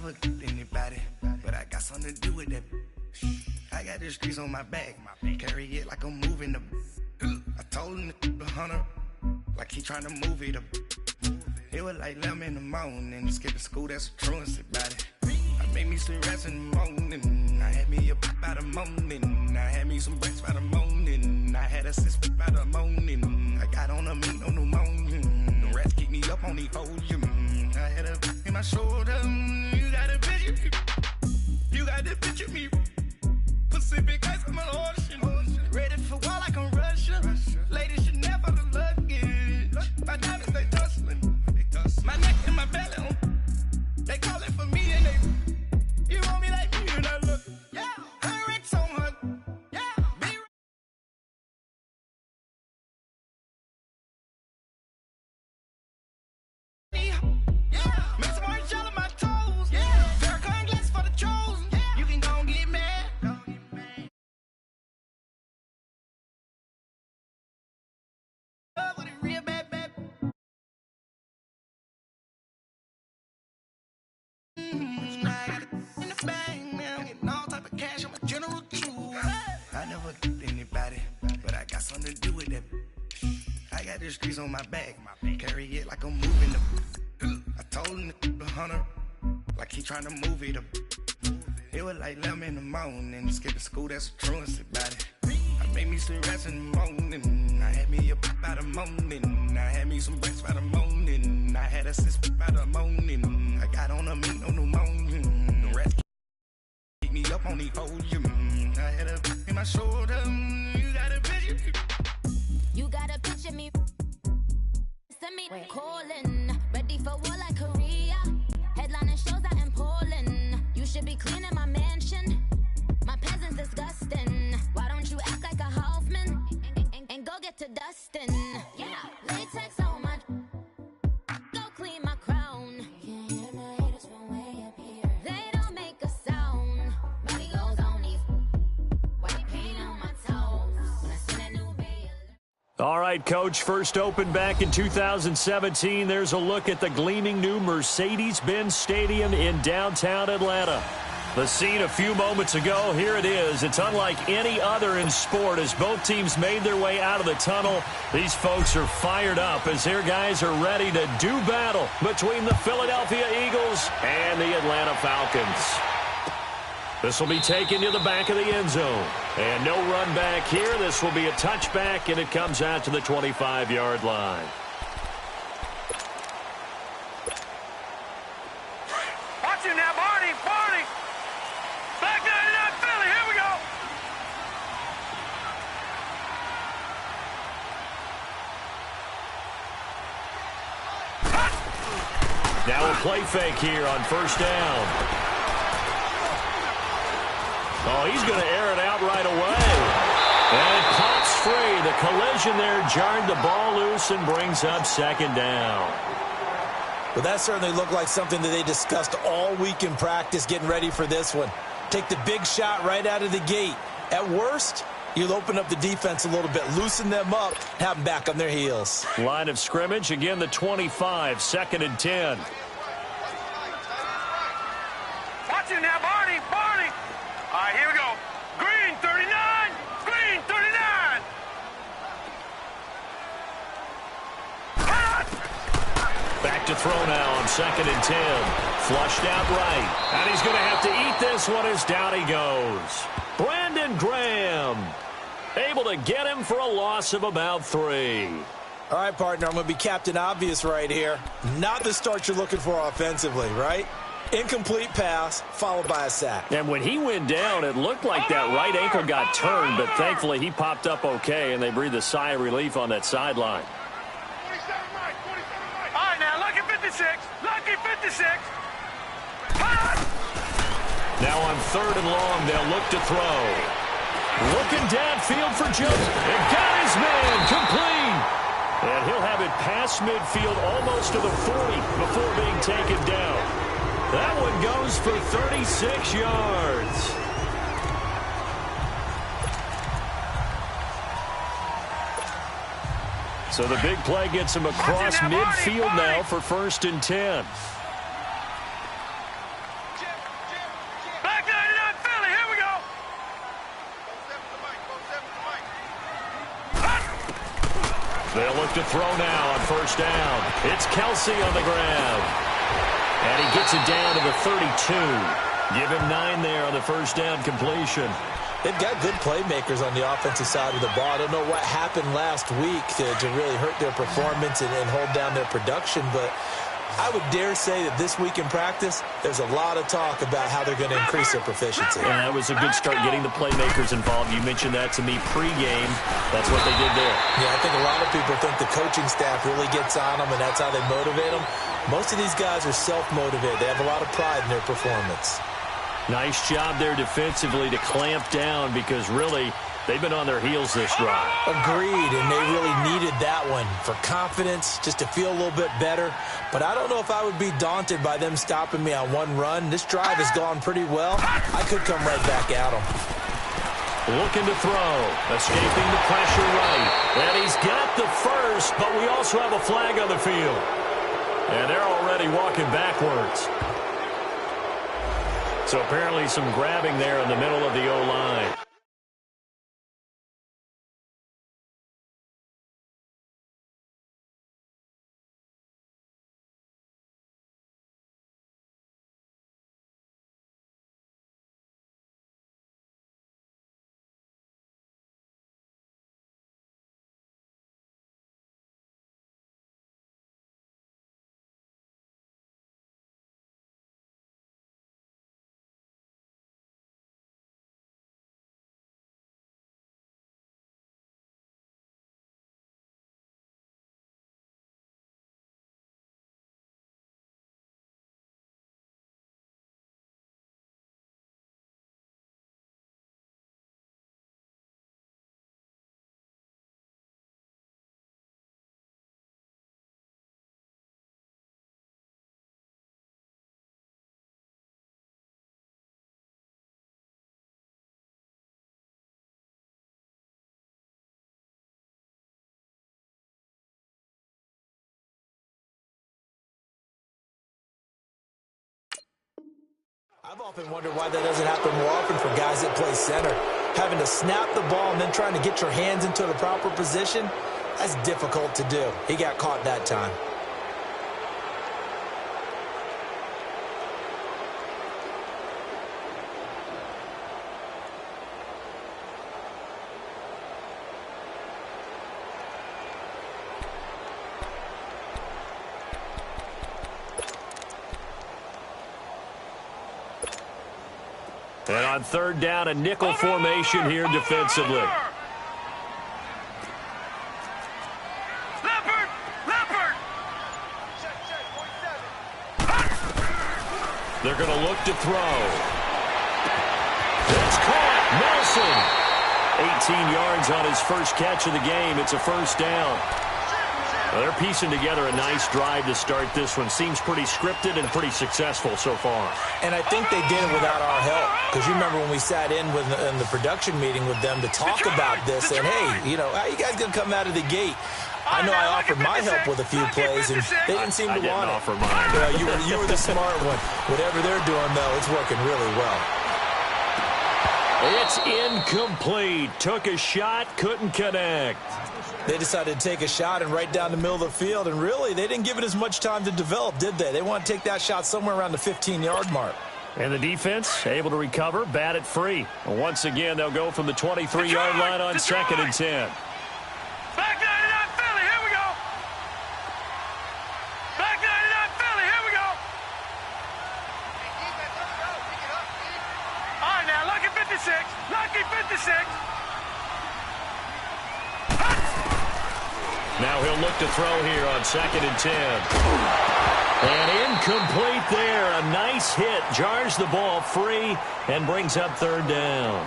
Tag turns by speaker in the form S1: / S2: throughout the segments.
S1: never anybody, but I got something to do with that. I got the streets on my back, carry it like I'm moving the. I told him the hunter, like he trying to move it up. It was like 11 in the morning, skipping school, that's a truancy about it. I made me some rest in the morning, I had me a pop by the morning, I had me some breaks by the morning, I had a six by the morning, I got on a meat on the morning, the rats keep me up on the podium, I had a in my shoulder, you got a picture, you got the picture me, Pacific ice on my ocean, ready for war like I'm Russian, ladies should never the luggage, my diamonds they tussling. My neck and my belly, they call it for me and they, you want me like me and I look, yeah, her Rex on her, yeah, be yeah, make some orange gel on my toes, yeah, Farrakhan glass for the chosen, yeah, you can go and get mad, with it real bad. In the bag, man, getting all type of cash. I'm a general too. I never did anybody, but I got something to do with that. I got the streets on my back, carry it like I'm moving the. I told him the hunter, like he trying to move it up. It was like 11 in the morning, skipping school, that's a truancy about it. I made me some rest in the morning, I had me a pop by the morning, I had me some breaks by the morning, I had a six by the morning, I got on a meat on the morning, the rats keep me up on the podium, I had a in my shoulder, you got a picture,
S2: you got a picture me, send me calling, ready for war like Korea, headlining shows out in Poland, you should be cleaning my mansion, my peasants disgusting, why don't you act like a Hoffman, and go get to dustin', yeah, latex on my, go clean my crown, can't hear my haters from way up here, they don't make a sound, body goes on these, white paint on my toes, when I see that new bill.
S3: All right, Coach, first opened back in 2017. There's a look at the gleaming new Mercedes-Benz Stadium in downtown Atlanta. The scene a few moments ago, here it is. It's unlike any other in sport as both teams made their way out of the tunnel. These folks are fired up as their guys are ready to do battle between the Philadelphia Eagles and the Atlanta Falcons. This will be taken to the back of the end zone. And no run back here. This will be a touchback, and it comes out to the 25-yard line.
S4: Watch him now, Barney. Back 99 Philly, here we go.
S3: Now a play fake here on first down. Oh, he's going to air it out right away. And it pops free. The collision there jarred the ball loose and brings up second down.
S5: Well, that certainly looked like something that they discussed all week in practice getting ready for this one. Take the big shot right out of the gate. At worst, you'll open up the defense a little bit, loosen them up, have them back on their heels.
S3: Line of scrimmage, again the 25, second and 10.
S4: Watch him now, Barney. All right, here we go. Green 39.
S3: Back to throw now on second and 10. Flushed out right. And he's going to have to eat this one as down he goes. Brandon Graham able to get him for a loss of about 3.
S5: All right, partner, I'm going to be Captain Obvious right here. Not the start you're looking for offensively, right? Incomplete pass, followed by a sack.
S3: And when he went down, it looked like that right ankle got turned, but thankfully he popped up okay, and they breathed a sigh of relief on that sideline.
S4: 47 right. All right, now, lucky 56.
S3: Now on third and long, they'll look to throw. Looking downfield for Jones. And got his man complete. And he'll have it past midfield almost to the 40 before being taken down. That one goes for 36 yards. So the big play gets him across midfield now for first and 10. to throw now on first down. It's Kelsey on the grab. And he gets it down to the 32. Give him 9 there on the first down completion.
S5: They've got good playmakers on the offensive side of the ball. I don't know what happened last week to really hurt their performance and hold down their production, but I would dare say that this week in practice, there's a lot of talk about how they're going to increase their proficiency.
S3: Yeah, that was a good start getting the playmakers involved. You mentioned that to me pregame. That's what they did there.
S5: Yeah, I think a lot of people think the coaching staff really gets on them, and that's how they motivate them. Most of these guys are self-motivated. They have a lot of pride in their performance.
S3: Nice job there defensively to clamp down because really they've been on their heels this drive.
S5: Agreed, and they really needed that one for confidence, just to feel a little bit better. But I don't know if I would be daunted by them stopping me on one run. This drive has gone pretty well. I could come right back at them.
S3: Looking to throw, escaping the pressure right. And he's got the first, but we also have a flag on the field. And they're already walking backwards. So apparently some grabbing there in the middle of the O-line.
S5: I've often wondered why that doesn't happen more often for guys that play center. Having to snap the ball and then trying to get your hands into the proper position, that's difficult to do. He got caught that time.
S3: And on third down, a nickel formation here defensively.
S4: Leopard!
S3: They're going to look to throw. It's caught. Nelson. 18 yards on his first catch of the game. It's a first down. Well, they're piecing together a nice drive to start this one. Seems pretty scripted and pretty successful so far.
S5: And I think they did it without our help. Because you remember when we sat in the production meeting with them to talk about this, and hey, you know, how you guys going to come out of the gate? I know I offered my help with a few plays, and they didn't seem to want it.
S3: I didn't offer mine.
S5: You were the smart one. Whatever they're doing, though, it's working really well.
S3: It's incomplete. Took a shot, couldn't connect.
S5: They decided to take a shot and right down the middle of the field, and really, they didn't give it as much time to develop, did they? They want to take that shot somewhere around the 15-yard mark.
S3: And the defense able to recover, bat it free. And once again, they'll go from the 23-yard line on second and 10.
S4: Back 99 Philly, here we go. Back 99 Philly, here we go. All right, now, lucky 56. Lucky 56.
S3: Now he'll look to throw here on second and 10. And incomplete there. A nice hit. Jars the ball free and brings up third down.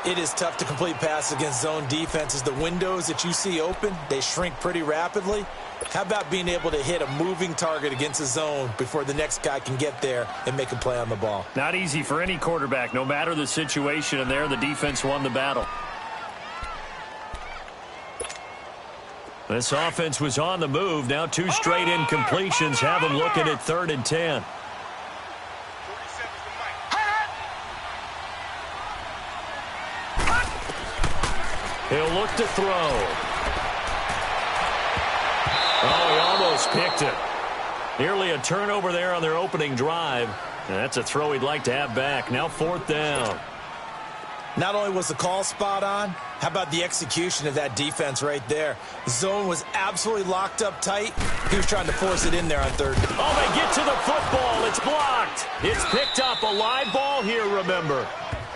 S5: It is tough to complete passes against zone defenses. The windows that you see open, they shrink pretty rapidly. How about being able to hit a moving target against a zone before the next guy can get there and make a play on the ball?
S3: Not easy for any quarterback, no matter the situation. And there, the defense won the battle. This offense was on the move. Now 2 straight incompletions have them looking at third and 10. He'll look to throw. He's picked it. Nearly a turnover there on their opening drive. And that's a throw he'd like to have back. Now 4th down.
S5: Not only was the call spot on, how about the execution of that defense right there? The zone was absolutely locked up tight. He was trying to force it in there on 3rd.
S3: Oh, they get to the football. It's blocked. It's picked up. A live ball here, remember.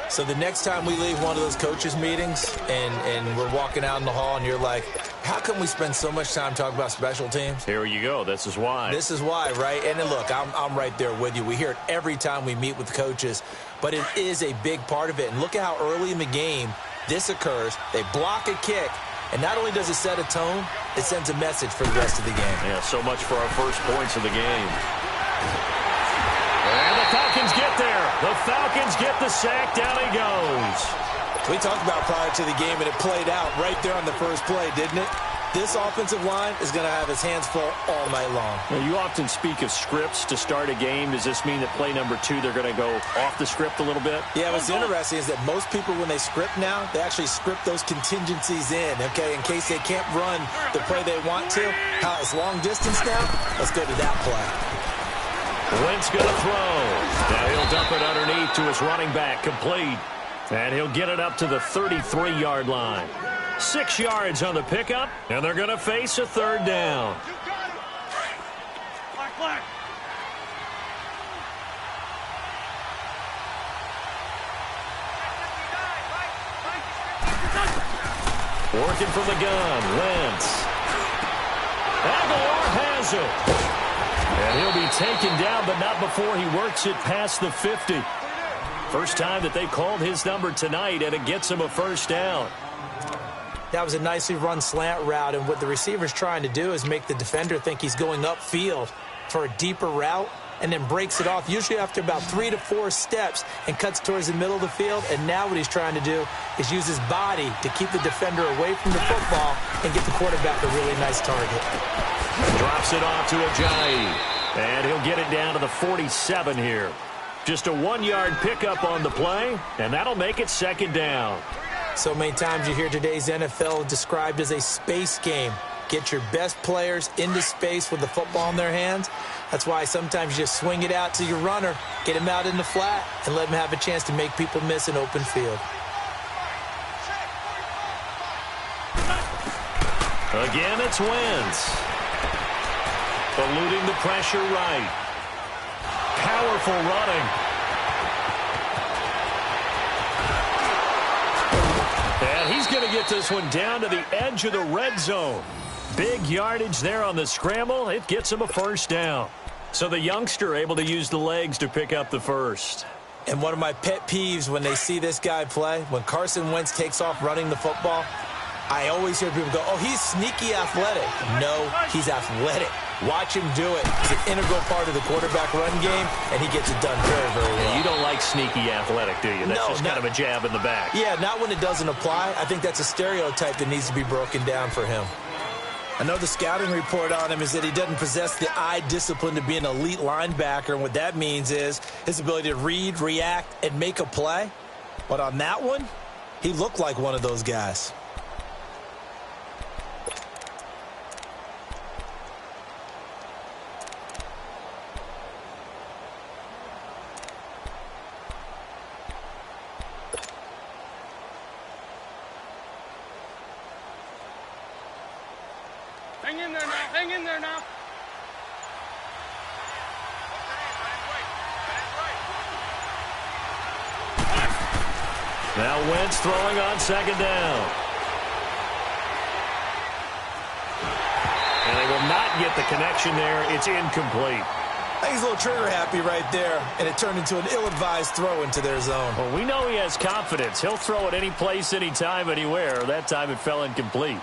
S5: So the next time we leave one of those coaches' meetings and we're walking out in the hall and you're like, how come we spend so much time talking about special teams?
S3: Here you go. This is why.
S5: This is why, right? And then look, I'm right there with you. We hear it every time we meet with coaches, but it is a big part of it. And look at how early in the game this occurs. They block a kick, and not only does it set a tone, it sends a message for the rest of the game.
S3: Yeah, so much for our first points of the game. And the Falcons get there. The Falcons get the sack. Down he goes.
S5: We talked about prior to the game, and it played out right there on the first play, didn't it? This offensive line is going to have his hands full all night long.
S3: Now, you often speak of scripts to start a game. Does this mean that play number 2, they're going to go off the script a little bit?
S5: Yeah, what's interesting is that most people, when they script now, they actually script those contingencies in, okay, in case they can't run the play they want to. How it's long distance now? Let's go to that play.
S3: Wentz going to throw. Now he'll dump it underneath to his running back, complete. And he'll get it up to the 33-yard line. 6 yards on the pickup, and they're going to face a 3rd down. Working from the gun, Wentz. Aguilar has it. And he'll be taken down, but not before he works it past the 50. First time that they called his number tonight, and it gets him a 1st down.
S5: That was a nicely run slant route, and what the receiver's trying to do is make the defender think he's going upfield for a deeper route, and then breaks it off, usually after about 3 to 4 steps, and cuts towards the middle of the field. And now what he's trying to do is use his body to keep the defender away from the football and get the quarterback a really nice target.
S3: Drops it off to Ajayi, and he'll get it down to the 47 here. Just a 1-yard pickup on the play, and that'll make it 2nd down.
S5: So many times you hear today's NFL described as a space game. Get your best players into space with the football in their hands. That's why sometimes you just swing it out to your runner, get him out in the flat, and let him have a chance to make people miss an open field.
S3: Again, it's Wentz. Eluding the pressure right. Powerful running. And he's going to get this one down to the edge of the red zone. Big yardage there on the scramble. It gets him a 1st down. So the youngster able to use the legs to pick up the 1st.
S5: And one of my pet peeves when they see this guy play, when Carson Wentz takes off running the football, I always hear people go, oh, he's sneaky athletic. No, he's athletic. Watch him do it. It's an integral part of the quarterback run game, and he gets it done very, very well.
S3: You don't like sneaky athletic, do you? That's just kind of a jab in the back.
S5: Yeah, not when it doesn't apply. I think that's a stereotype that needs to be broken down for him. I know the scouting report on him is that he doesn't possess the eye discipline to be an elite linebacker, and what that means is his ability to read, react, and make a play. But on that one, he looked like one of those guys.
S4: Hang in there now. Hang in there now.
S3: Now Wentz throwing on 2nd down. And they will not get the connection there. It's incomplete.
S5: I think he's a little trigger happy right there, and it turned into an ill-advised throw into their zone.
S3: Well, we know he has confidence. He'll throw it any place, anytime, anywhere. That time it fell incomplete.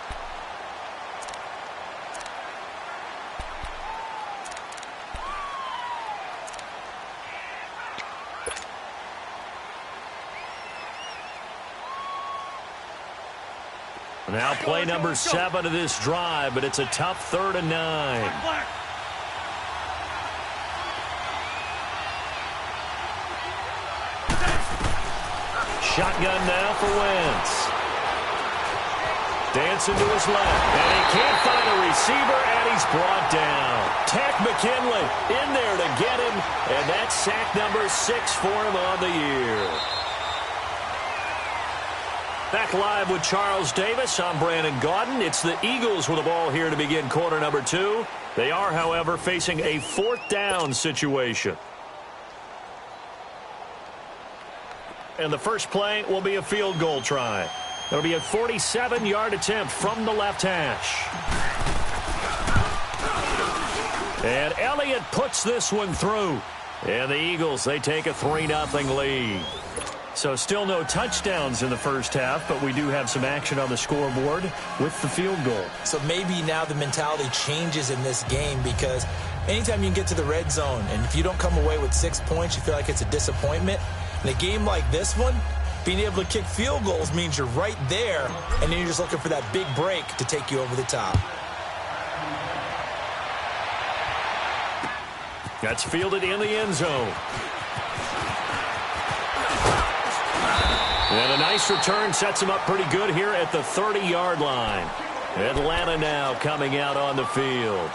S3: Now play number 7 of this drive, but it's a tough 3rd and 9. Shotgun now for Wentz. dancing to his left. And he can't find a receiver, and he's brought down. Tack McKinley in there to get him, and that's sack number 6 for him on the year. Back live with Charles Davis. I'm Brandon Gaudin. It's the Eagles with the ball here to begin quarter number 2. They are, however, facing a 4th down situation. And the first play will be a field goal try. It'll be a 47-yard attempt from the left hash. And Elliott puts this one through. And the Eagles, they take a 3-0 lead. So still no touchdowns in the first half, but we do have some action on the scoreboard with the field goal. So maybe now the mentality changes in this game, because anytime you can get to the red zone, and if you don't come away with 6 points, you feel like it's a disappointment. In a game like this one, being able to kick field goals means you're right there, and then you're just looking for that big break to take you over the top. That's fielded in the end zone. And a nice return sets him up pretty good here at the 30-yard line. Atlanta now coming out on the field.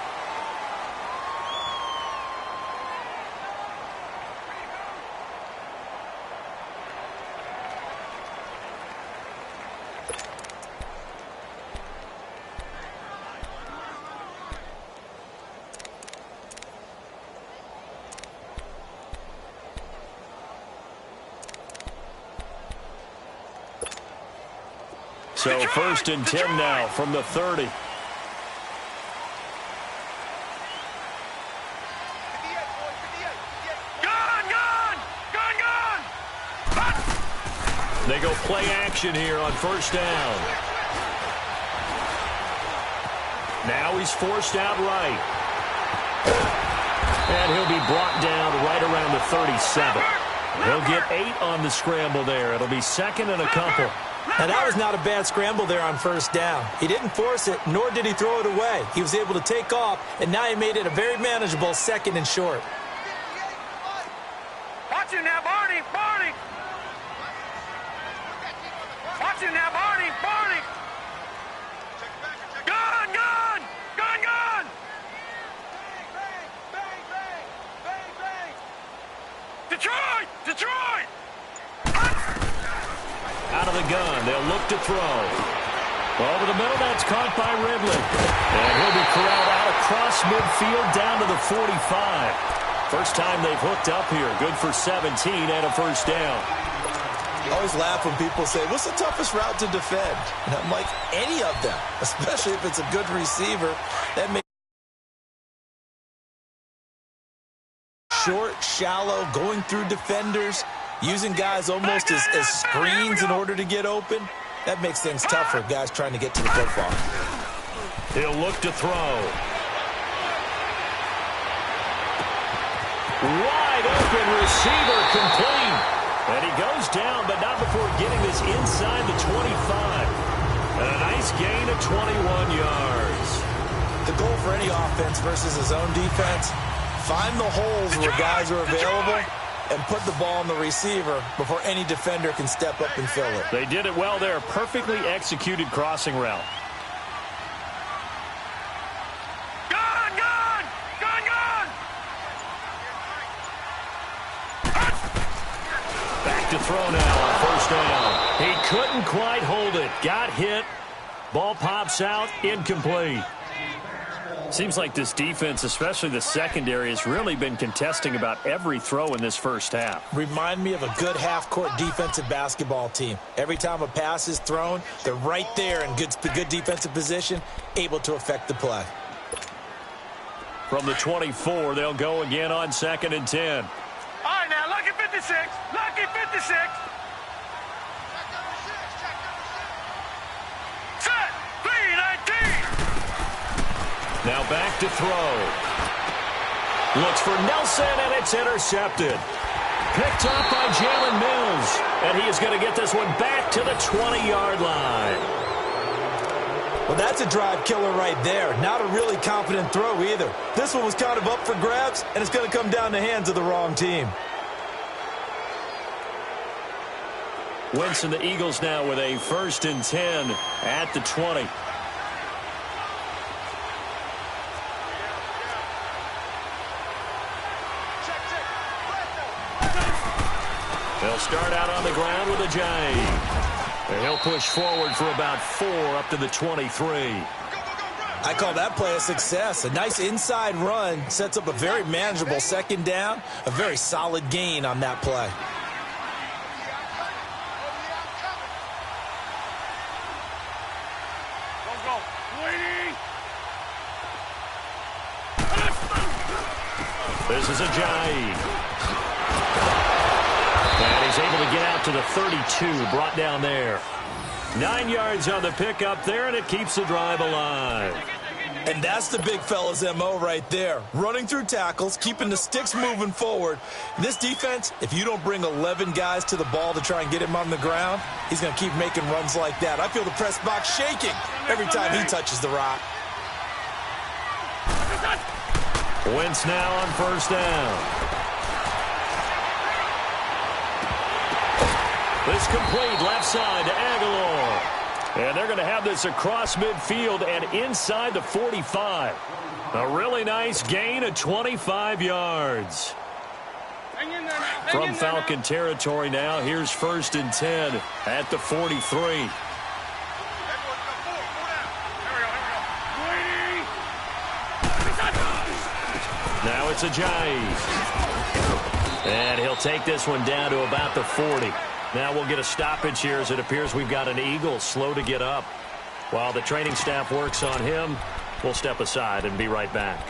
S3: So first and 10 now from the 30. They go play action here on first down. Now he's forced out right. And he'll be brought down right around the 37. He'll get 8 on the scramble there. It'll be second and a couple. Now, that was not a bad scramble there on first down. He didn't force it, nor did he throw it away. He was able to take off, and now he made it a very manageable second and short.
S4: Watch him now, Barney! Barney! Watch him now, Barney! Barney! Gun! Gun! Gun! Gun! Bang! Bang! Bang! Bang! Detroit! Detroit!
S3: Out of the gun, they'll look to throw. Over the middle, that's caught by Ridley. And he'll be corralled out across midfield down to the 45. First time they've hooked up here. Good for 17 and a first down.
S5: I always laugh when people say, what's the toughest route to defend? And I'm like, any of them, especially if it's a good receiver. That makes short, shallow, going through defenders, using guys almost as screens in order to get open. That makes things tough for guys trying to get to the football.
S3: He'll look to throw. Wide open receiver complete. And he goes down, but not before getting this inside the 25. And a nice gain of 21 yards. The goal for any offense versus his own defense, find the holes where guys are available and put the ball on the receiver before any defender can step up and fill it. They did it well there. Perfectly executed crossing route.
S4: Gun! Gun! Gun! Gun!
S3: Back to throw now on first down. He couldn't quite hold it. Got hit. Ball pops out. Incomplete. Seems like this defense, especially the secondary, has really been contesting about every throw in this first half.
S5: Remind me of a good half-court defensive basketball team. Every time a pass is thrown, they're right there in good defensive position, able to affect the play.
S3: From the 24, they'll go again on second and 10.
S4: All right, now, lucky 56. Lucky 56. Set. 3-19.
S3: Now back to throw. Looks for Nelson, and it's intercepted. Picked up by Jalen Mills. And he is going to get this one back to the 20-yard line.
S5: Well, that's a drive killer right there. Not a really confident throw either. This one was kind of up for grabs, and it's going to come down the hands of the wrong team.
S3: Wentz and the Eagles now with a 1st and 10 at the 20. They'll start out on the ground with a J. And he'll push forward for about 4 up to the 23.
S5: I call that play a success. A nice inside run sets up a very manageable 2nd down. A very solid gain on that play.
S3: This is a J. And he's able to get out to the 32, brought down there. 9 yards on the pickup there, and it keeps the drive alive.
S5: And that's the big fella's MO right there. Running through tackles, keeping the sticks moving forward. This defense, if you don't bring 11 guys to the ball to try and get him on the ground, he's going to keep making runs like that. I feel the press box shaking every time he touches the rock.
S3: Wentz now on 1st down. This complete left side to Aguilar. And they're going to have this across midfield and inside the 45. A really nice gain of 25 yards. From Falcon territory now, here's 1st and 10 at the 43. Now it's a J. And he'll take this one down to about the 40. Now we'll get a stoppage here as it appears we've got an Eagle slow to get up. While the training staff works on him, we'll step aside and be right back.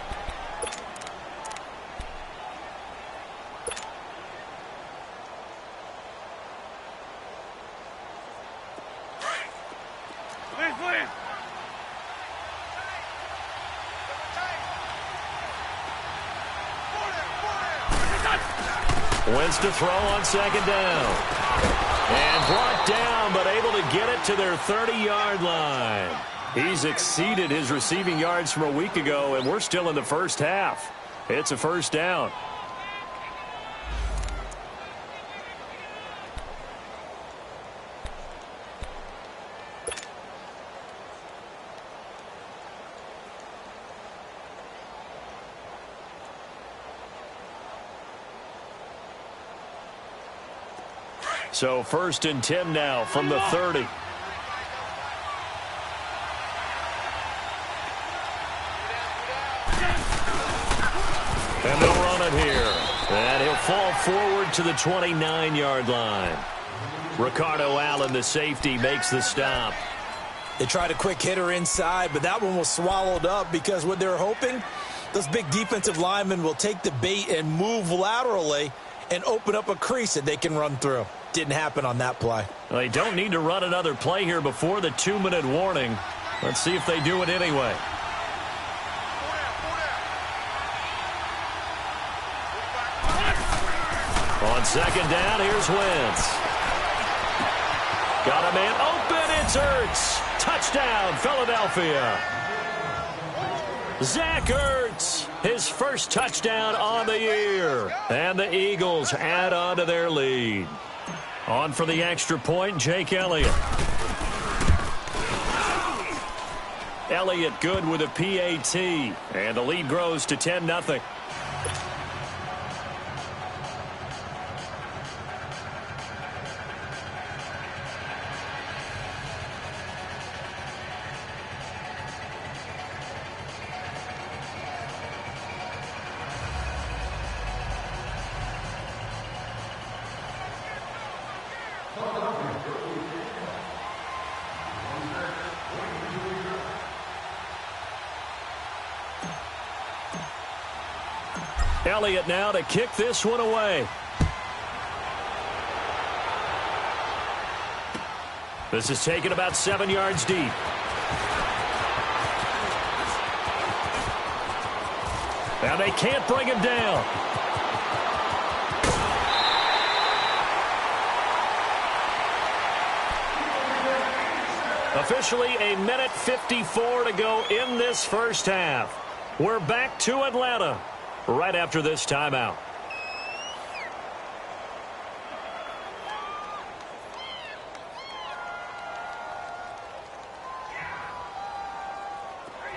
S3: Wentz to throw on 2nd down. And brought down, but able to get it to their 30-yard line. He's exceeded his receiving yards from a week ago, and we're still in the 1st half. It's a 1st down. So 1st and 10 now from the 30. And they'll run it here. And he'll fall forward to the 29-yard line. Ricardo Allen, the safety, makes the stop.
S5: They tried a quick hitter inside, but that one was swallowed up because what they're hoping, those big defensive linemen will take the bait and move laterally and open up a crease that they can run through. Didn't happen on that play.
S3: Well, they don't need to run another play here before the 2-minute warning. Let's see if they do it anyway. On 2nd down, here's Wentz. Got a man open, it's Ertz. Touchdown, Philadelphia. Zach Ertz, his 1st touchdown on the year. And the Eagles add on to their lead. On for the extra point, Jake Elliott. Elliott good with a PAT. And the lead grows to 10-0. Elliott now to kick this one away. This is taken about 7 yards deep. Now they can't bring him down. Officially a minute 54 to go in this 1st half. We're back to Atlanta right after this timeout.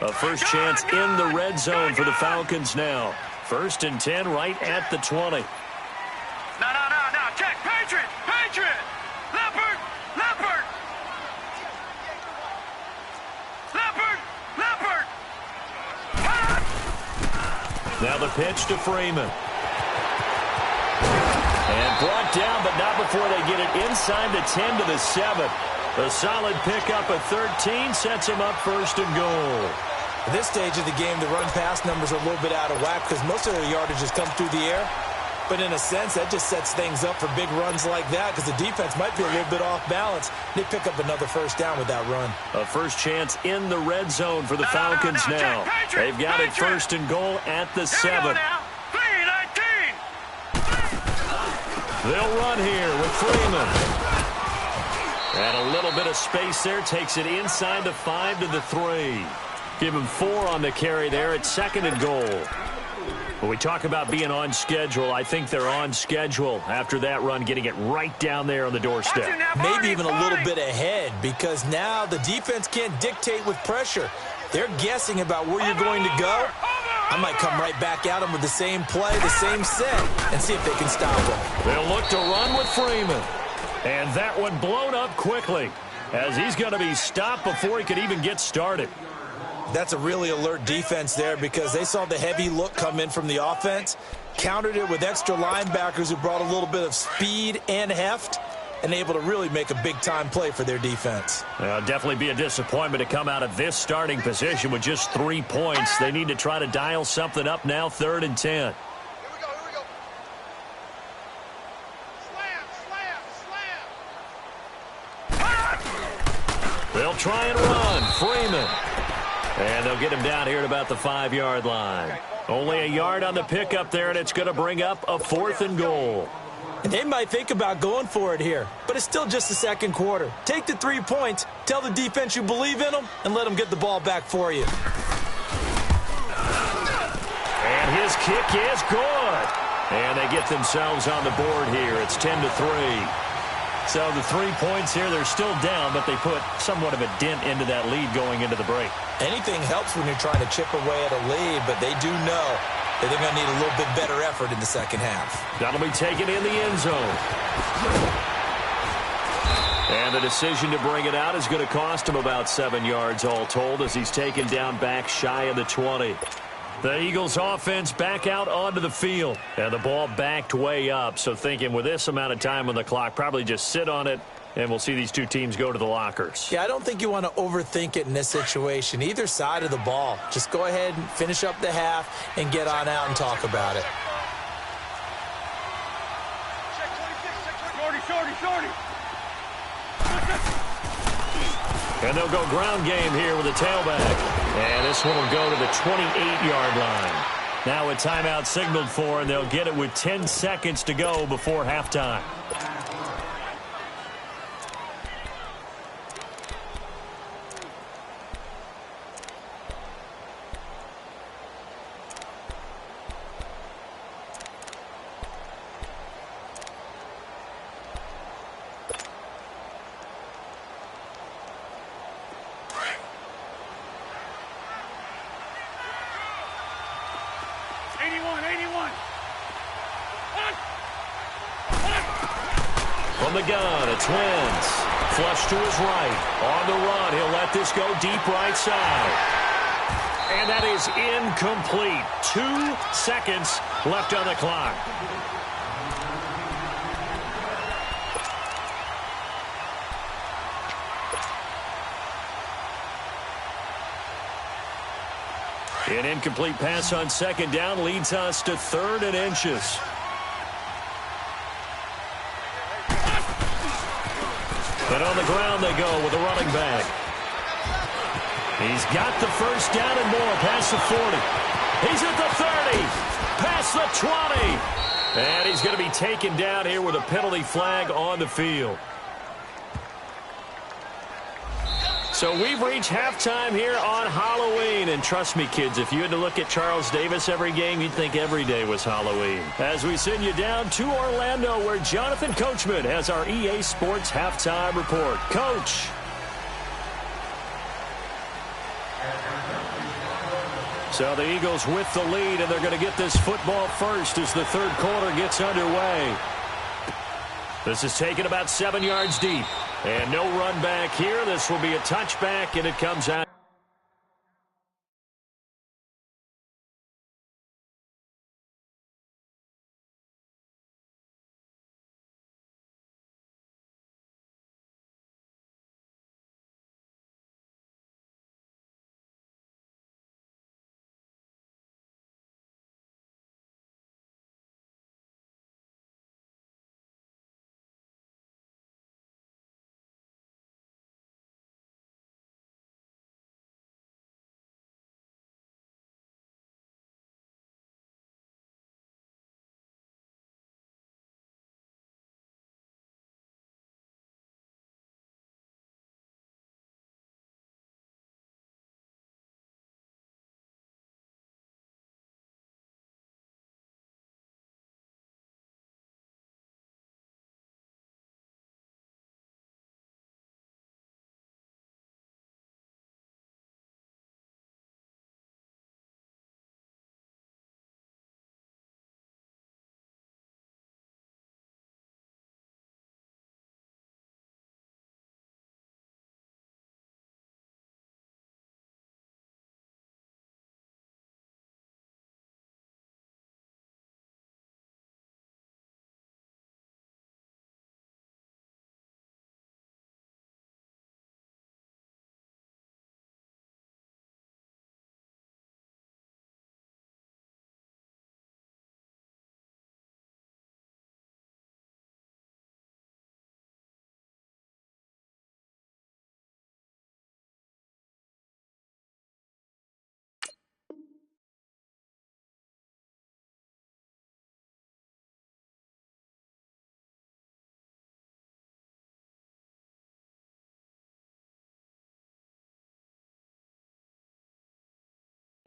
S3: A first chance in the red zone for the Falcons now. 1st and 10 right at the 20.
S4: No. Check. Patriot. Leopard.
S3: Now the pitch to Freeman. And brought down, but not before they get it inside the 10 to the 7. A solid pickup at 13 sets him up 1st and goal.
S5: At this stage of the game, the run-pass numbers are a little bit out of whack because most of their yardage has come through the air. But in a sense, that just sets things up for big runs like that because the defense might be a little bit off balance. They pick up another first down with that run.
S3: A first chance in the red zone for the Falcons now. They've got it 1st and goal at the 7. They'll run here with Freeman. And a little bit of space there. Takes it inside the 5 to the 3. Give him 4 on the carry there at 2nd and goal. When we talk about being on schedule, I think they're on schedule after that run, getting it right down there on the doorstep.
S5: Maybe even a little bit ahead because now the defense can't dictate with pressure. They're guessing about where you're going to go. I might come right back at them with the same play, the same set, and see if they can stop them.
S3: They'll look to run with Freeman. And that one blown up quickly as he's going to be stopped before he could even get started.
S5: That's a really alert defense there because they saw the heavy look come in from the offense, countered it with extra linebackers who brought a little bit of speed and heft, and able to really make a big-time play for their defense.
S3: Definitely be a disappointment to come out of this starting position with just 3 points. They need to try to dial something up now, 3rd and 10.
S4: Here we go. Slam.
S3: They'll try and run. Freeman. And they'll get him down here at about the 5-yard line. Only a yard on the pickup there, and it's going to bring up a 4th and goal.
S5: And they might think about going for it here, but it's still just the 2nd quarter. Take the 3 points, tell the defense you believe in them, and let them get the ball back for you.
S3: And his kick is good. And they get themselves on the board here. It's 10-3. So the 3 points here, they're still down, but they put somewhat of a dent into that lead going into the break.
S5: Anything helps when you're trying to chip away at a lead, but they do know that they're going to need a little bit better effort in the 2nd half.
S3: That'll be taken in the end zone. And the decision to bring it out is going to cost him about 7 yards all told as he's taken down back shy of the 20. The Eagles offense back out onto the field. And the ball backed way up. So thinking with this amount of time on the clock, probably just sit on it, and we'll see these two teams go to the lockers.
S5: Yeah, I don't think you want to overthink it in this situation. Either side of the ball. Just go ahead and finish up the half and get on out and talk about it.
S4: Shorty.
S3: And they'll go ground game here with a tailback. And this one will go to the 28-yard line. Now a timeout signaled for, and they'll get it with 10 seconds to go before halftime. From the gun, it's Wentz. Flush to his right. On the run, he'll let this go deep right side. And that is incomplete. 2 seconds left on the clock. An incomplete pass on 2nd down leads us to 3rd and inches. But on the ground they go with a running back. He's got the first down and more past the 40. He's at the 30, past the 20. And he's going to be taken down here with a penalty flag on the field. So we've reached halftime here on Halloween. And trust me, kids, if you had to look at Charles Davis every game, you'd think every day was Halloween. As we send you down to Orlando, where Jonathan Coachman has our EA Sports Halftime Report. Coach. So the Eagles with the lead, and they're going to get this football first as the third quarter gets underway. This is taken about 7 yards deep. And no run back here. This will be a touchback, and it comes out.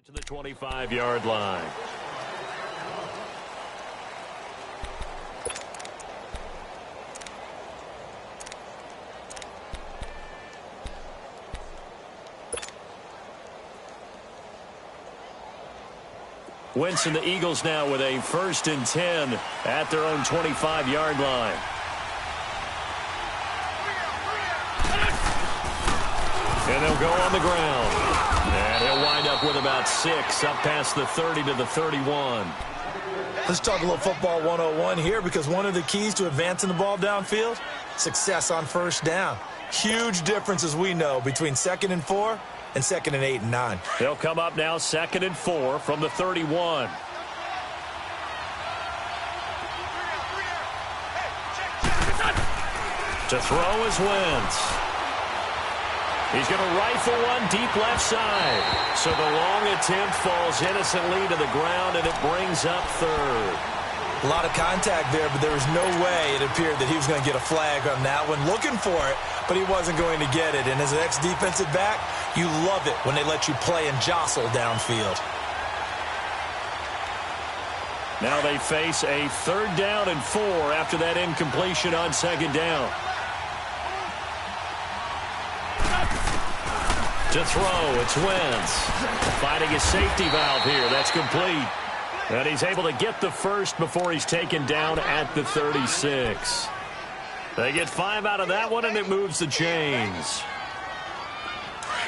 S3: To the 25-yard line. Wentz and the Eagles now with a 1st and 10 at their own 25-yard line. And they'll go on the ground. And he'll wind up with about 6 up past the 30 to the 31.
S5: Let's talk a little football 101 here, because one of the keys to advancing the ball downfield, success on 1st down. Huge difference, as we know, between 2nd and 4 and 2nd and 8 and 9.
S3: They'll come up now 2nd and 4 from the 31. To throw is Wentz. He's going to rifle one deep left side. So the long attempt falls innocently to the ground, and it brings up 3rd.
S5: A lot of contact there, but there was no way it appeared that he was going to get a flag on that one. Looking for it, but he wasn't going to get it. And as an ex-defensive back, you love it when they let you play and jostle downfield.
S3: Now they face a 3rd down and 4 after that incompletion on 2nd down. To throw, it's Wentz. Finding his safety valve here. That's complete. And he's able to get the 1st before he's taken down at the 36. They get 5 out of that one, and it moves the chains.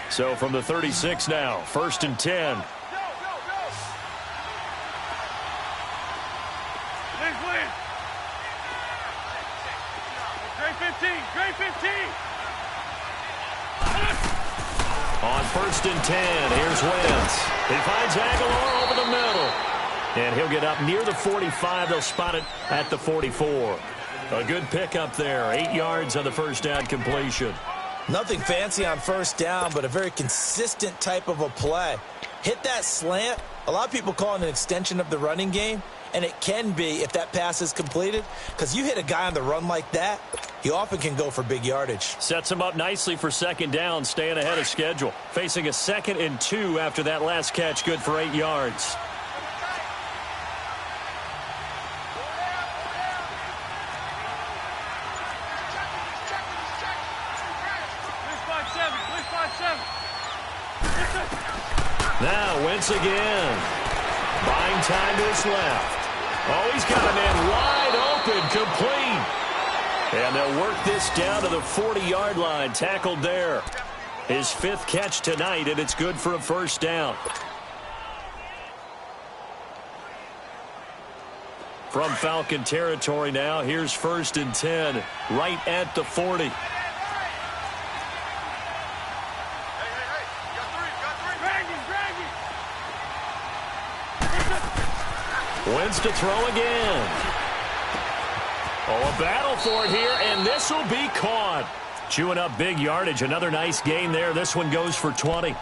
S3: So from the 36 now, 1st and 10.
S4: Great 15.
S3: On 1st and 10, here's Wentz. He finds Aguilar over the middle. And he'll get up near the 45. They'll spot it at the 44. A good pickup there. 8 yards on the 1st down completion.
S5: Nothing fancy on 1st down, but a very consistent type of a play. Hit that slant. A lot of people call it an extension of the running game, and it can be if that pass is completed, because you hit a guy on the run like that, he often can go for big yardage.
S3: Sets him up nicely for 2nd down, staying ahead of schedule. Facing a 2nd and 2 after that last catch, good for 8 yards. Now Wentz again. Buying time to his left. Oh, he's got a man wide open, complete. And they'll work this down to the 40-yard line, tackled there. His 5th catch tonight, and it's good for a first down. From Falcon territory now, here's 1st and 10, right at the 40. Wentz to throw again. Oh, a battle for it here, and this will be caught. Chewing up big yardage. Another nice gain there. This one goes for 20.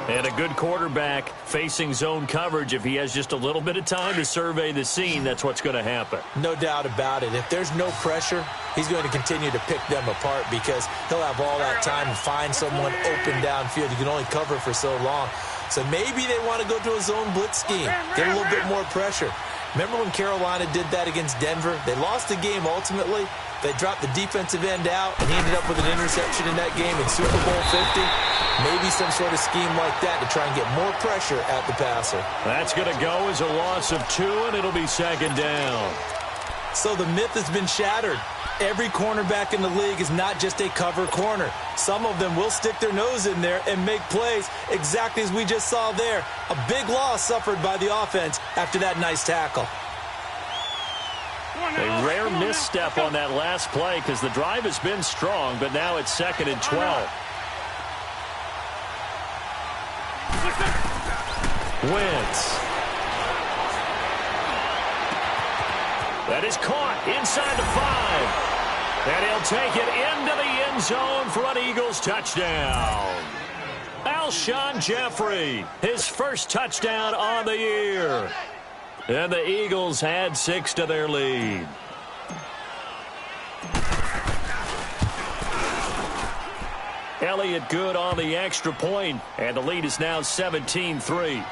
S3: And a good quarterback facing zone coverage. If he has just a little bit of time to survey the scene, that's what's going to happen.
S5: No doubt about it. If there's no pressure, he's going to continue to pick them apart because he'll have all that time to find someone open downfield. You can only cover for so long. So maybe they want to go to a zone blitz scheme, get a little bit more pressure. Remember when Carolina did that against Denver? They lost the game ultimately. They dropped the defensive end out, and he ended up with an interception in that game in Super Bowl 50. Maybe some sort of scheme like that to try and get more pressure at the passer.
S3: That's going to go as a loss of 2, and it'll be 2nd down.
S5: So the myth has been shattered. Every cornerback in the league is not just a cover corner. Some of them will stick their nose in there and make plays exactly as we just saw there. A big loss suffered by the offense after that nice tackle.
S3: A rare misstep on that last play because the drive has been strong, but now it's 2nd and 12. Wentz. That is caught inside the 5. And he'll take it into the end zone for an Eagles touchdown. Alshon Jeffrey, his first touchdown on the year. And the Eagles add 6 to their lead. Elliott good on the extra point, and the lead is now 17-3.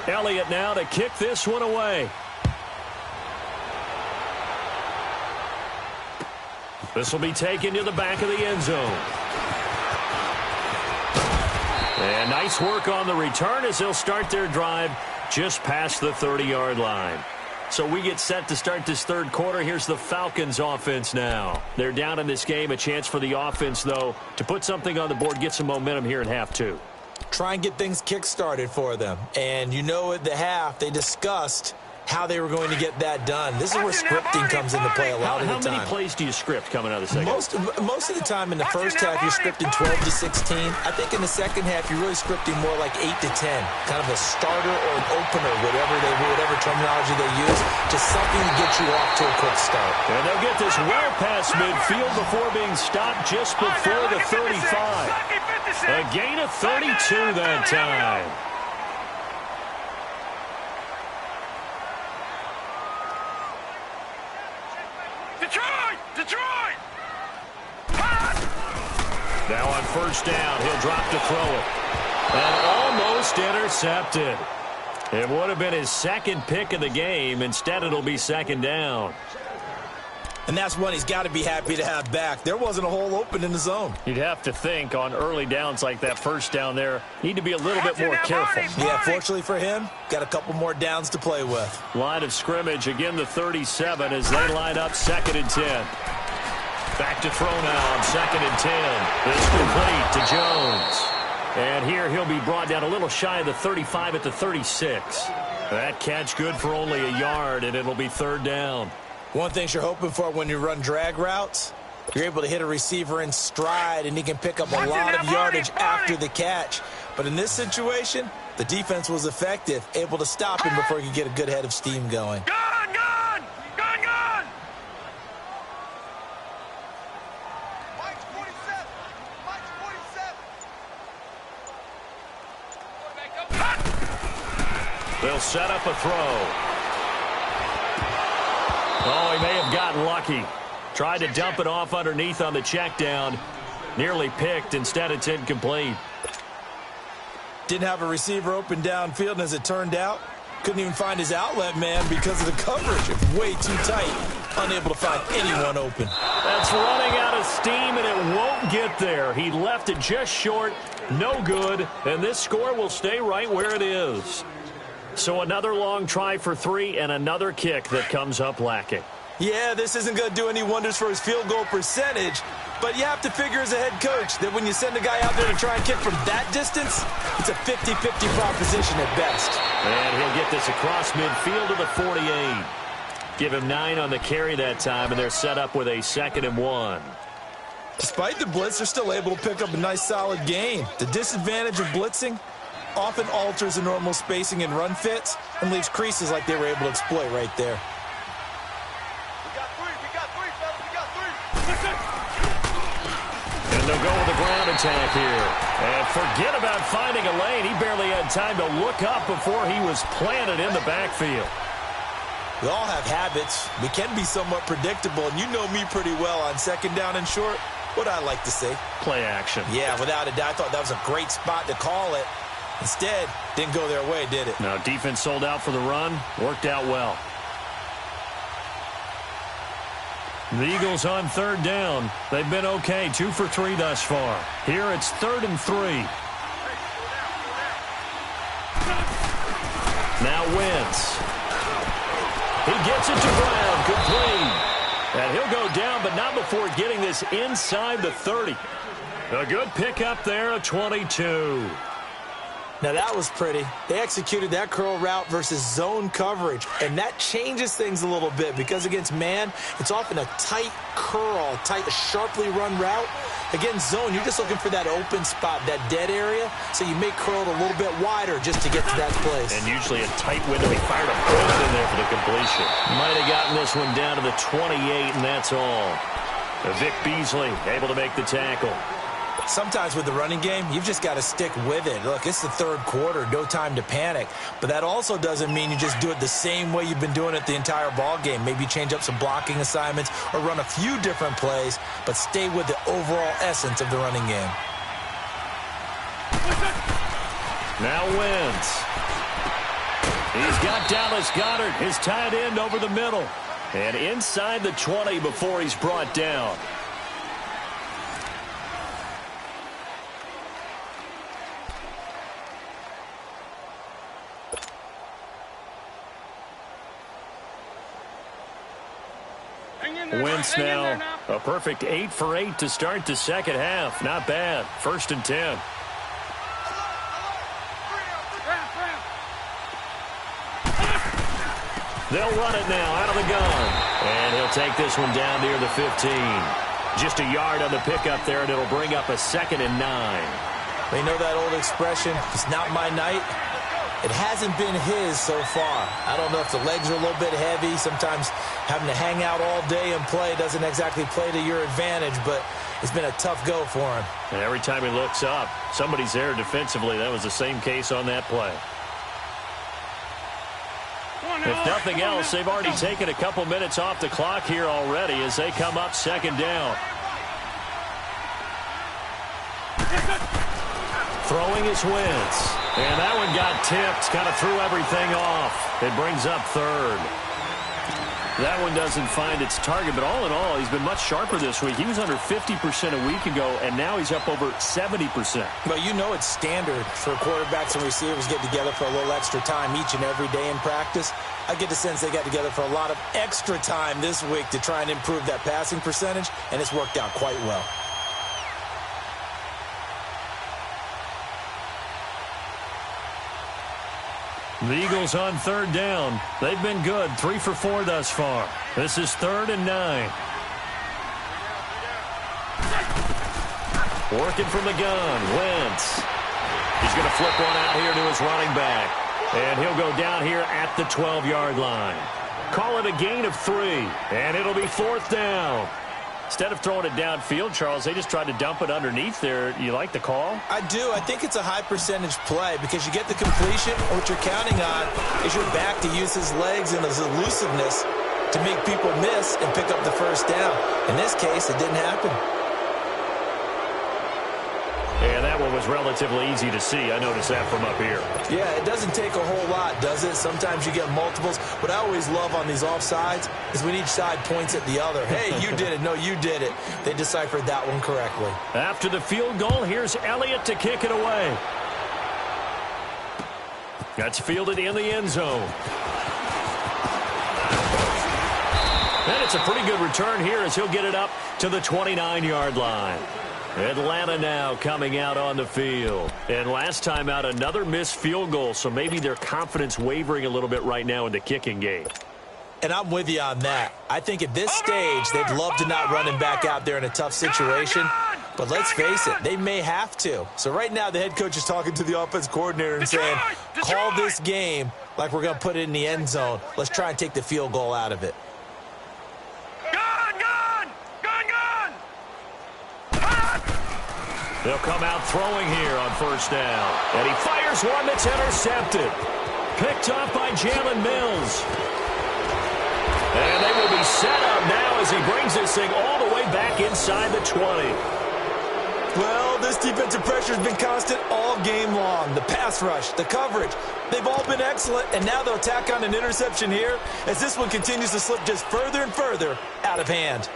S3: Elliott now to kick this one away. This will be taken to the back of the end zone. And nice work on the return as they'll start their drive just past the 30-yard line. So we get set to start this 3rd quarter. Here's the Falcons offense now. They're down in this game. A chance for the offense, though, to put something on the board, get some momentum here in half 2.
S5: Try and get things kick-started for them. And you know at the half, they discussed how they were going to get that done. This is where scripting comes into play a lot of the time.
S3: How many plays do you script coming out of the second?
S5: Most of the time in the first half, you're scripting 12 to 16. I think in the second half, you're really scripting more like 8 to 10. Kind of a starter or an opener, whatever terminology they use. Just something to get you off to a quick start.
S3: And they'll get this well past midfield before being stopped just before the 35. A gain of 32 that time.
S4: Detroit!
S3: Now on first down, he'll drop to throw it. And almost intercepted. It would have been his 2nd pick of the game. Instead, it'll be 2nd down.
S5: And that's one he's got to be happy to have back. There wasn't a hole open in the zone.
S3: You'd have to think on early downs like that first down there, need to be a little bit more careful.
S5: Yeah, fortunately for him, got a couple more downs to play with.
S3: Line of scrimmage, again the 37 as they line up 2nd and 10. Back to throw now on 2nd and 10. This complete to Jones. And here he'll be brought down a little shy of the 35 at the 36. That catch good for only a yard, and it'll be 3rd down.
S5: One thing you're hoping for when you run drag routes, you're able to hit a receiver in stride, and he can pick up a lot of yardage after the catch. But in this situation, the defense was effective, able to stop him before he could get a good head of steam going.
S4: Gone! Mike's 47! Mike's 47!
S3: They'll set up a throw. Oh, he may have gotten lucky. Tried to dump it off underneath on the check down. Nearly picked. Instead, it's incomplete.
S5: Didn't have a receiver open downfield, and as it turned out, couldn't even find his outlet man because of the coverage. Way too tight. Unable to find anyone open.
S3: That's running out of steam, and it won't get there. He left it just short. No good. And this score will stay right where it is. So another long try for 3 and another kick that comes up lacking.
S5: Yeah, this isn't going to do any wonders for his field goal percentage, but you have to figure as a head coach that when you send a guy out there to try and kick from that distance, it's a 50-50 proposition at best.
S3: And he'll get this across midfield to the 48. Give him 9 on the carry that time, and they're set up with a 2nd and 1.
S5: Despite the blitz, they're still able to pick up a nice solid gain. The disadvantage of blitzing often alters the normal spacing and run fits and leaves creases like they were able to exploit right there.
S3: And they'll go with the ground attack here. And forget about finding a lane. He barely had time to look up before he was planted in the backfield.
S5: We all have habits. We can be somewhat predictable, and you know me pretty well on 2nd down and short. What I like to say?
S3: Play action.
S5: Yeah, without a doubt. I thought that was a great spot to call it. Instead, didn't go their way, did it?
S3: Now, defense sold out for the run. Worked out well. The Eagles on 3rd down. They've been okay. 2 for 3 thus far. Here it's 3rd and 3. Now Wentz. He gets it to Brown. Complete. And he'll go down, but not before getting this inside the 30. A good pickup there, a 22.
S5: Now, that was pretty. They executed that curl route versus zone coverage, and that changes things a little bit because against man, it's often a tight curl, tight, sharply run route. Against zone, you're just looking for that open spot, that dead area, so you may curl it a little bit wider just to get to that place.
S3: And usually a tight window. He fired a bullet in there for the completion. Might have gotten this one down to the 28, and that's all. Vic Beasley able to make the tackle.
S5: Sometimes with the running game, you've just got to stick with it. Look, it's the 3rd quarter, no time to panic. But that also doesn't mean you just do it the same way you've been doing it the entire ball game. Maybe change up some blocking assignments or run a few different plays, but stay with the overall essence of the running game.
S3: Now Wentz. He's got Dallas Goedert, his tight end, over the middle. And inside the 20 before he's brought down. Wentz now, a perfect 8 for 8 to start the 2nd half. Not bad. 1st and 10. They'll run it now out of the gun. And he'll take this one down near the 15. Just a yard on the pickup there, and it'll bring up a 2nd and 9.
S5: They know that old expression, it's not my night. It hasn't been his so far. I don't know if the legs are a little bit heavy. Sometimes having to hang out all day and play doesn't exactly play to your advantage, but it's been a tough go for him.
S3: And every time he looks up, somebody's there defensively. That was the same case on that play. If nothing else, they've already taken a couple minutes off the clock here already as they come up 2nd down. Throwing is Wentz. And that one got tipped, kind of threw everything off. It brings up 3rd. That one doesn't find its target, but all in all, he's been much sharper this week. He was under 50% a week ago, and now he's up over 70%.
S5: Well, you know it's standard for quarterbacks and receivers get together for a little extra time each and every day in practice. I get the sense they got together for a lot of extra time this week to try and improve that passing percentage, and it's worked out quite well.
S3: The Eagles on 3rd down. They've been good, 3 for 4 thus far. This is 3rd and 9. Working from the gun, Wentz. He's going to flip one out here to his running back. And he'll go down here at the 12-yard line. Call it a gain of 3, and it'll be 4th down. Instead of throwing it downfield, Charles, they just tried to dump it underneath there. You like the call?
S5: I do. I think it's a high-percentage play because you get the completion. What you're counting on is your back to use his legs and his elusiveness to make people miss and pick up the first down. In this case, it didn't happen.
S3: And that one was relatively easy to see. I noticed that from up here.
S5: Yeah, it doesn't take a whole lot, does it? Sometimes you get multiples. What I always love on these offsides is when each side points at the other. Hey, you did it. No, you did it. They deciphered that one correctly.
S3: After the field goal, here's Elliott to kick it away. That's fielded in the end zone. And it's a pretty good return here as he'll get it up to the 29-yard line. Atlanta now coming out on the field. And last time out, another missed field goal, so maybe their confidence wavering a little bit right now in the kicking game.
S5: And I'm with you on that. I think at this stage, they'd love to not run him back out there in a tough situation. But let's face it, they may have to. So right now, the head coach is talking to the offense coordinator and saying, call this game like we're going to put it in the end zone. Let's try and take the field goal out of it.
S3: They'll come out throwing here on first down. And he fires one that's intercepted. Picked off by Jalen Mills. And they will be set up now as he brings this thing all the way back inside the 20.
S5: Well, this defensive pressure has been constant all game long. The pass rush, the coverage, they've all been excellent. And now they'll tack on an interception here as this one continues to slip just further and further out of hand.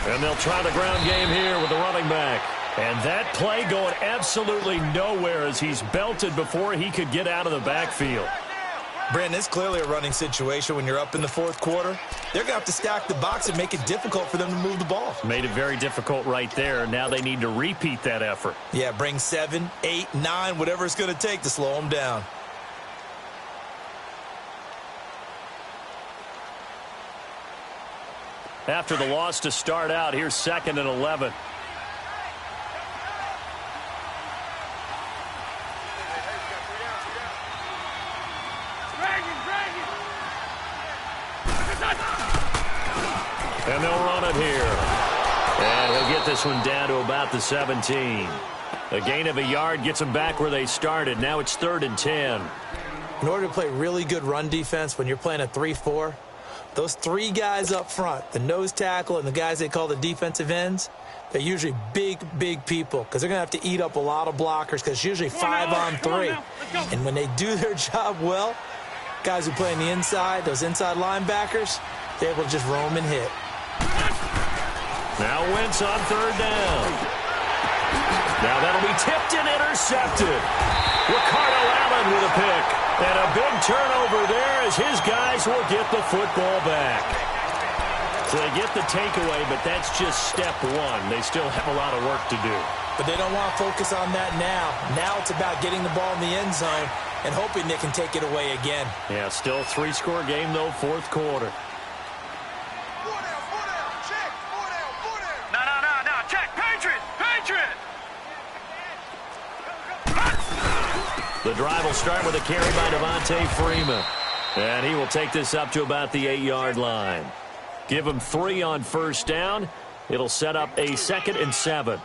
S3: And they'll try the ground game here with the running back. And that play going absolutely nowhere as he's belted before he could get out of the backfield.
S5: Brandon, it's clearly a running situation when you're up in the fourth quarter. They're going to have to stack the box and make it difficult for them to move the ball.
S3: Made it very difficult right there. Now they need to repeat that effort.
S5: Yeah, bring 7, 8, 9, whatever it's going to take to slow them down.
S3: After the loss to start out, here's 2nd and 11. And they'll run it here. And he'll get this one down to about the 17. A gain of a yard gets them back where they started. Now it's 3rd and 10.
S5: In order to play really good run defense when you're playing a 3-4, those 3 guys up front, the nose tackle and the guys they call the defensive ends, they're usually big, big people because they're going to have to eat up a lot of blockers because it's usually 5 on 3. And when they do their job well, guys who play on the inside, those inside linebackers, they're able to just roam and hit.
S3: Now Wentz on 3rd down. Now that'll be tipped and intercepted. Ricardo Allen with a pick. And a big turnover there as his guys will get the football back. So they get the takeaway, but that's just step one. They still have a lot of work to do.
S5: But they don't want to focus on that now. Now it's about getting the ball in the end zone and hoping they can take it away again.
S3: Yeah, still 3-score game, though, 4th quarter.
S4: No, check. Patriot.
S3: The drive will start with a carry by Devontae Freeman. And he will take this up to about the 8-yard line. Give him 3 on first down. It'll set up a 2nd and 7.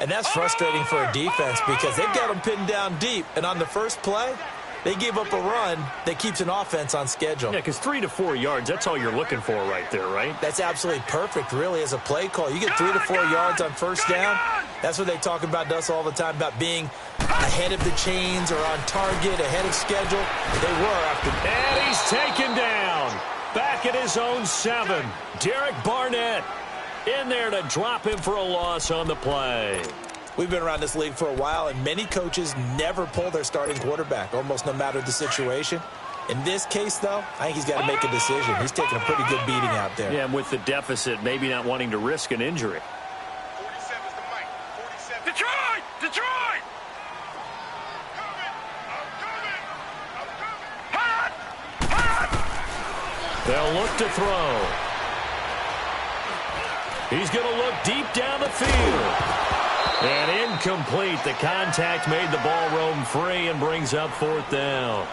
S5: And that's frustrating for a defense because they've got them pinned down deep. And on the first play, they gave up a run that keeps an offense on schedule.
S3: Yeah, because 3 to 4 yards, that's all you're looking for right there, right?
S5: That's absolutely perfect, really, as a play call. You get 3 to 4 yards on first down. That's what they talk about to us all the time, about being ahead of the chains or on target, ahead of schedule. They were after.
S3: And he's taken down. Back at his own 7. Derek Barnett in there to drop him for a loss on the play.
S5: We've been around this league for a while, and many coaches never pull their starting quarterback, almost no matter the situation. In this case, though, I think he's got to make a decision. He's taking a pretty good beating out there.
S3: Yeah, and with the deficit, maybe not wanting to risk an injury.
S4: 47's the mic. 47. Detroit! Hot!
S3: They'll look to throw. He's going to look deep down the field. And incomplete. The contact made the ball roam free and brings up 4th down.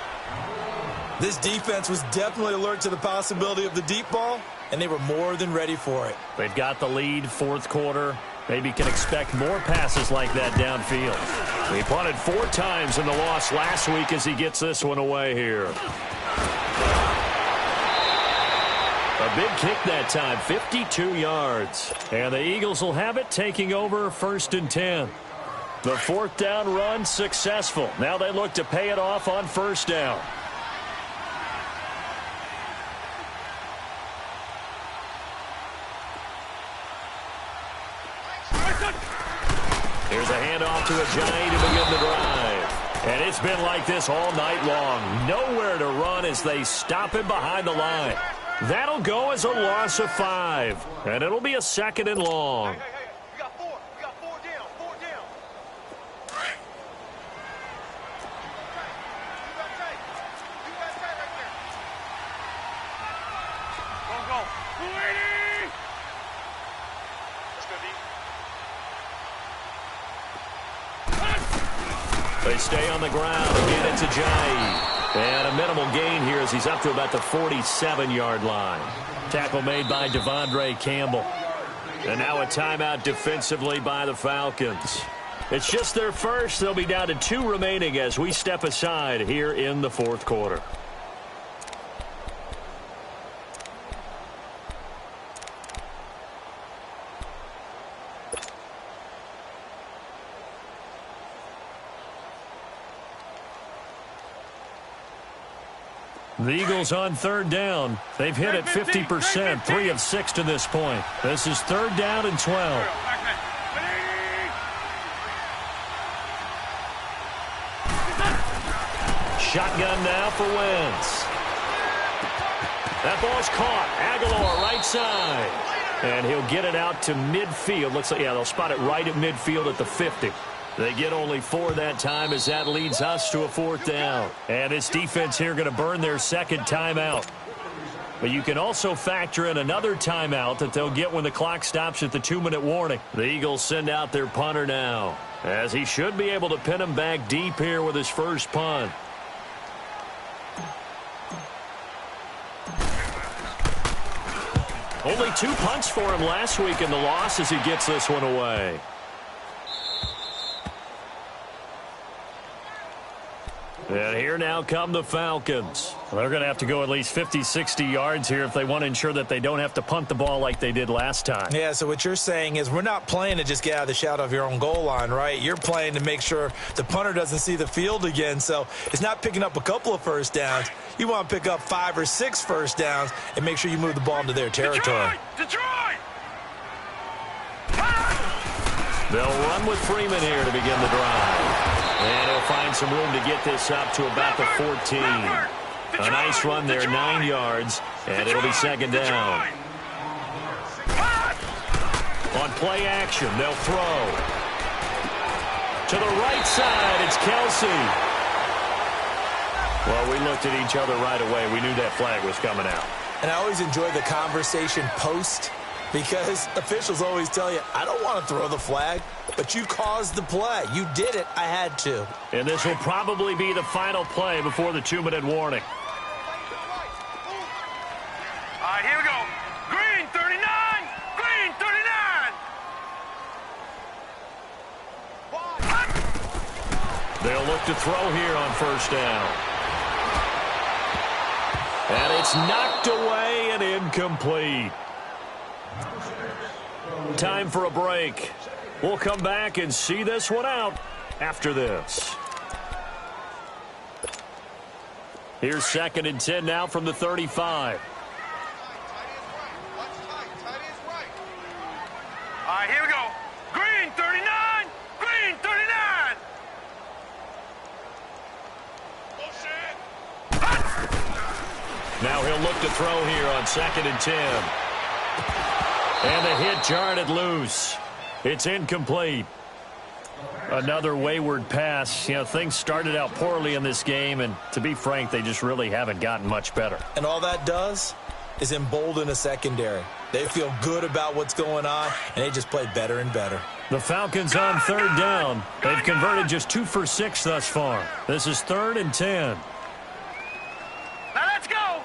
S5: This defense was definitely alert to the possibility of the deep ball, and they were more than ready for it.
S3: They've got the lead, 4th quarter. Maybe can expect more passes like that downfield. He punted 4 times in the loss last week as he gets this one away here. A big kick that time, 52 yards. And the Eagles will have it, taking over 1st and 10. The 4th down run successful. Now they look to pay it off on 1st down. Here's a handoff to Ajayi to begin the drive. And it's been like this all night long. Nowhere to run as they stop him behind the line. That'll go as a loss of 5. And it'll be a 2nd and long.
S4: Hey, you got 4. You got 4 down. 4 down. You got tight right there. Go. 280. Let's go, D.
S3: They stay on the ground. Again, it's Ajayi. And a minimal gain here as he's up to about the 47-yard line. Tackle made by Devondre Campbell. And now a timeout defensively by the Falcons. It's just their first. They'll be down to 2 remaining as we step aside here in the 4th quarter. The Eagles on 3rd down. They've hit it 50%, 3 of 6 to this point. This is 3rd down and 12. Shotgun now for Wentz. That ball's caught. Aguilar right side. And he'll get it out to midfield. Looks like, yeah, they'll spot it right at midfield at the 50. They get only 4 that time as that leads us to a 4th down. And this defense here going to burn their 2nd timeout. But you can also factor in another timeout that they'll get when the clock stops at the 2-minute warning. The Eagles send out their punter now, as he should be able to pin him back deep here with his first punt. Only 2 punts for him last week in the loss as he gets this one away. And here now come the Falcons. They're going to have to go at least 50, 60 yards here if they want to ensure that they don't have to punt the ball like they did last time.
S5: Yeah, so what you're saying is we're not playing to just get out of the shadow of your own goal line, right? You're playing to make sure the punter doesn't see the field again. So it's not picking up a couple of first downs. You want to pick up 5 or 6 first downs and make sure you move the ball into their territory.
S4: Detroit!
S3: They'll run with Freeman here to begin the drive. And he'll find some room to get this up to about the 14. A nice run there, 9 yards, and it'll be 2nd down. On play action, they'll throw. To the right side, it's Kelsey. Well, we looked at each other right away. We knew that flag was coming out.
S5: And I always enjoy the conversation post, because officials always tell you, I don't want to throw the flag, but you caused the play. You did it. I had to.
S3: And this will probably be the final play before the 2-minute warning.
S4: All right, here we go. Green 39. Green 39.
S3: They'll look to throw here on 1st down. And it's knocked away and incomplete. Time for a break. We'll come back and see this one out after this. Here's 2nd and 10 now from the 35.
S4: All right, here we go. Green 39. Green 39.
S3: Now he'll look to throw here on 2nd and 10. And the hit jarred it loose. It's incomplete. Another wayward pass. You know, things started out poorly in this game, and to be frank, they just really haven't gotten much better.
S5: And all that does, is embolden a secondary. They feel good about what's going on, and they just play better and better.
S3: The Falcons on third down. They've converted just 2 for 6 thus far. This is 3rd and 10.
S4: Now let's go.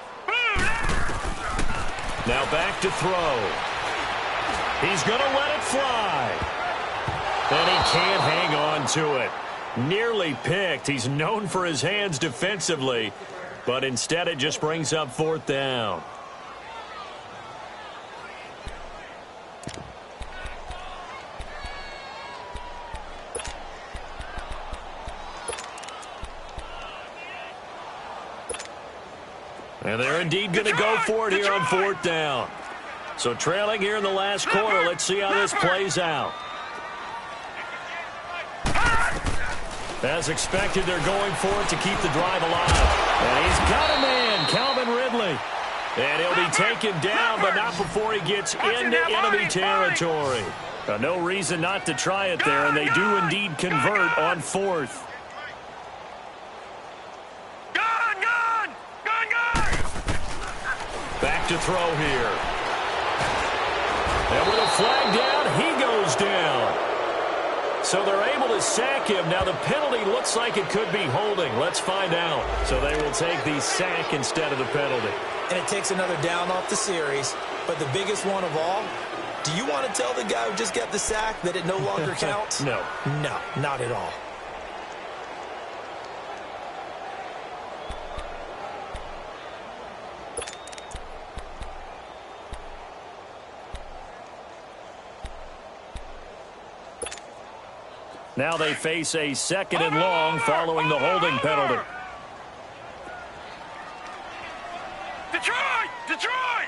S3: Now back to throw. He's going to let it fly. And he can't hang on to it. Nearly picked. He's known for his hands defensively, but instead it just brings up 4th down. And they're indeed going to go for it here on 4th down. So trailing here in the last quarter. Let's see how this plays out. As expected, they're going for it to keep the drive alive. And he's got a man, Calvin Ridley. And he'll be taken down, but not before he gets into enemy territory. No reason not to try it there, and they do indeed convert on 4th. Back to throw here. And with a flag down, he goes down. So they're able to sack him. Now the penalty looks like it could be holding. Let's find out. So they will take the sack instead of the penalty.
S5: And it takes another down off the series. But the biggest one of all, do you want to tell the guy who just got the sack that it no longer counts?
S3: No.
S5: No, not at all.
S3: Now they face a 2nd and long following the holding penalty.
S4: Detroit!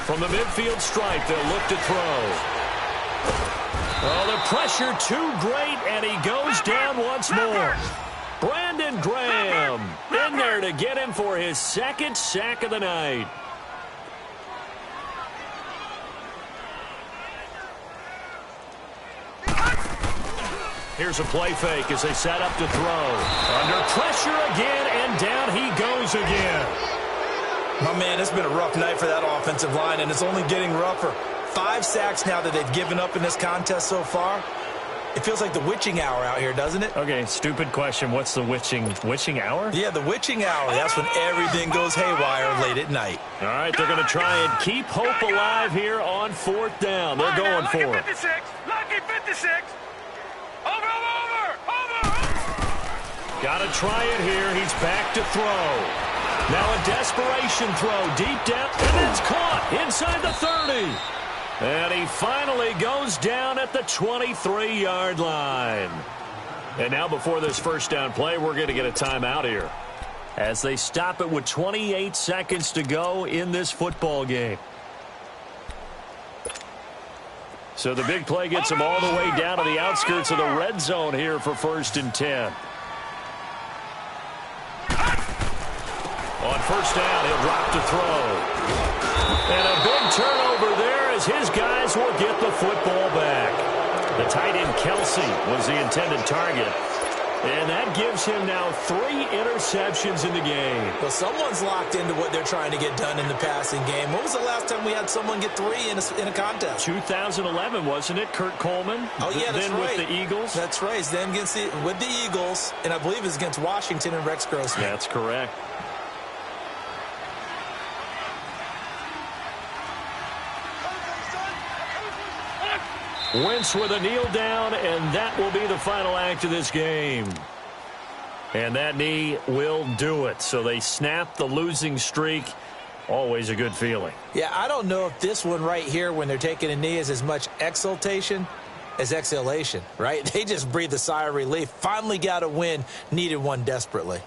S3: From the midfield stripe, they'll look to throw. Oh, the pressure too great, and he goes down once more. Brandon Graham in there to get him for his 2nd sack of the night. Here's a play fake as they set up to throw. Under pressure again, and down he goes again.
S5: My man, it's been a rough night for that offensive line, and it's only getting rougher. 5 sacks now that they've given up in this contest so far. It feels like the witching hour out here, doesn't it?
S3: Okay, stupid question. What's the witching hour?
S5: Yeah, the witching hour. That's when everything goes haywire late at night.
S3: All right, they're going to try and keep hope alive here on 4th down. They're going for it.
S4: Lucky 56. Over.
S3: Got to try it here. He's back to throw. Now a desperation throw deep down, and it's caught inside the 30. And he finally goes down at the 23-yard line. And now before this 1st down play, we're going to get a timeout here as they stop it with 28 seconds to go in this football game. So the big play gets him all the way down to the outskirts of the red zone here for 1st and 10. On 1st down, he'll drop to throw. And a big turnover there as his guys will get the football back. The tight end Kelsey was the intended target. And that gives him now 3 interceptions in the game.
S5: Well, someone's locked into what they're trying to get done in the passing game. When was the last time we had someone get 3 in a contest?
S3: 2011, wasn't it? Kurt Coleman?
S5: Oh, yeah, that's
S3: then
S5: right.
S3: With the Eagles?
S5: That's right. Then with the Eagles, and I believe it was against Washington and Rex Grossman.
S3: That's correct. Wentz with a kneel down, and that will be the final act of this game. And that knee will do it. So they snap the losing streak. Always a good feeling.
S5: Yeah, I don't know if this one right here, when they're taking a knee, is as much exultation as exhalation, right? They just breathe a sigh of relief. Finally got a win. Needed one desperately.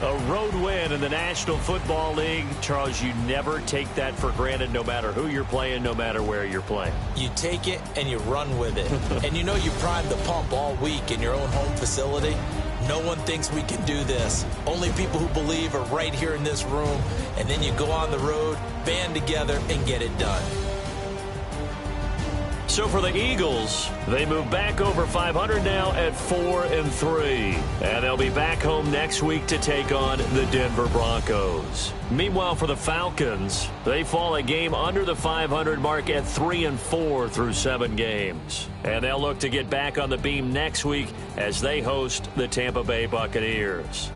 S3: A road win in the National Football League. Charles, you never take that for granted, no matter who you're playing, no matter where you're playing.
S5: You take it and you run with it. And you know you primed the pump all week in your own home facility. No one thinks we can do this. Only people who believe are right here in this room. And then you go on the road, band together, and get it done.
S3: So for the Eagles, they move back over 500 now at 4-3. And they'll be back home next week to take on the Denver Broncos. Meanwhile, for the Falcons, they fall a game under the 500 mark at 3-4 through 7 games. And they'll look to get back on the beam next week as they host the Tampa Bay Buccaneers.